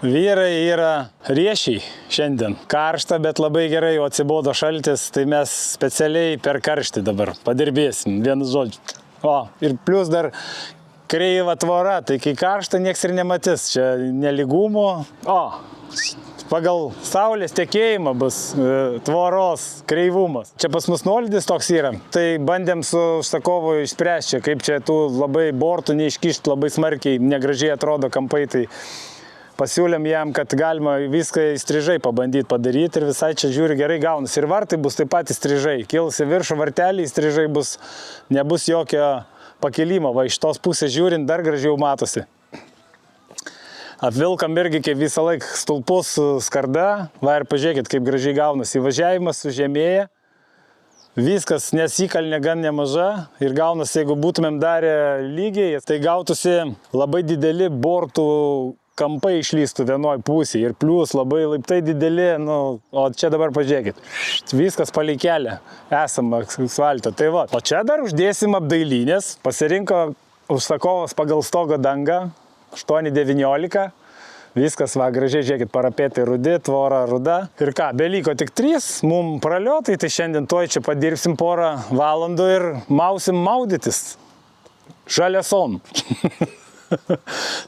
Vyrai yra riešiai šiandien. Karšta, bet labai gerai, o atsibodo šaltis, tai mes specialiai per karštį dabar padirbėsim, vienu žodžiu. O, ir plus dar kreiva tvora, tai kai karšta, nieks ir nematys. Čia nelygumų. O, pagal saulės tekėjimą bus tvoros kreivumas. Čia pas mus nuolydis toks yra. Tai bandėm su užsakovu išspręsti, kaip čia tų labai bortų neiškišti, labai smarkiai, negražiai atrodo kampai. Tai pasiūlėm jam, kad galima viską įstrižai pabandyti padaryti ir visai čia žiūri gerai gaunasi. Ir vartai bus taip pat įstrižai. Kils į viršų vartelį, įstrižai bus, nebus jokio pakilimo. Va, iš tos pusės žiūrint dar gražiau matosi. Apvilkam irgi kaip visą laiką stulpus su skarda. Va ir pažiūrėkit, kaip gražiai gaunasi. Įvažiavimas sužemėja. Viskas nesikalnė gan nemaža. Ir gaunasi, jeigu būtumėm darę lygiai, tai gautųsi labai dideli bortų kampai išlystų vienoj pusėje ir plius labai laiptai dideli, nu, o čia dabar pažiūrėkit, viskas palei kelią esama asfalto. Tai va, o čia dar uždėsim apdailinės, pasirinko užsakovas pagal stogo dangą, 8-19, viskas va, gražiai, žiūrėkit, parapetai rudi, tvora ruda. Ir ką, beliko tik 3 mum praliotai, tai šiandien tuoj čia padirbsim porą valandų ir mausim maudytis. Žaliason.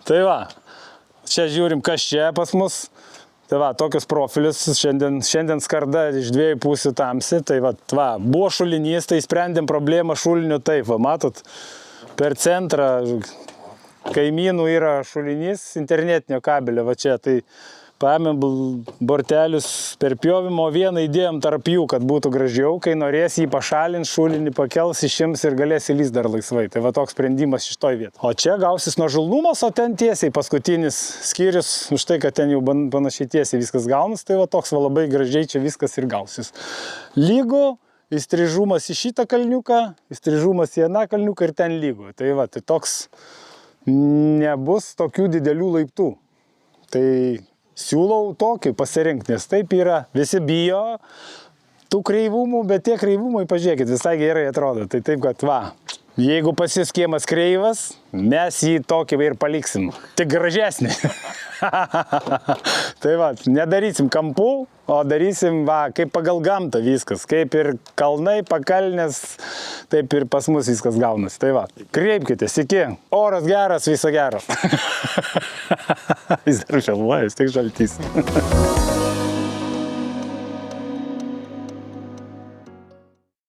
Tai va. Čia žiūrim, kas čia pas mus. Tai va, tokius profilius. Šiandien skarda iš 2 pusių tamsi. Tai va, buvo šulinys, tai sprendėm problemą šuliniu taip. Va, matot, per centrą kaimynų yra šulinys internetinio kabelio. Va čia, tai paėmėm bortelius per pjovimo, vieną įdėjom tarp jų, kad būtų gražiau. Kai norės jį pašalint, šulinį pakels, išims ir galės įlys dar laisvai. Tai va toks sprendimas šitoj vietoj. O čia gausis nuožulnumas, o ten tiesiai paskutinis skyrius, už tai, kad ten jau panašiai tiesiai viskas gaunas, tai va toks va labai gražiai čia viskas ir gausis. Lygu, įstrižumas į šitą kalniuką, įstrižumas į aną kalniuką ir ten lygu. Tai va, tai toks nebus tokių didelių laiptų. Tai siūlau tokį pasirinkti, nes taip yra, visi bijo tų kreivumų, bet tie kreivumai, pažiūrėkit, visai gerai atrodo. Tai taip, kad va, jeigu pas jis kiemas kreivas, mes jį tokį ir paliksim, tik gražesnį. Tai va, nedarysim kampų, o darysim, va, kaip pagal gamtą viskas, kaip ir kalnai, pakalnės, taip ir pas mus viskas gaunasi. Tai va, kreipkitės, iki, oras geras, viso gero. Jis dar žalvoja, jis tik žaltys.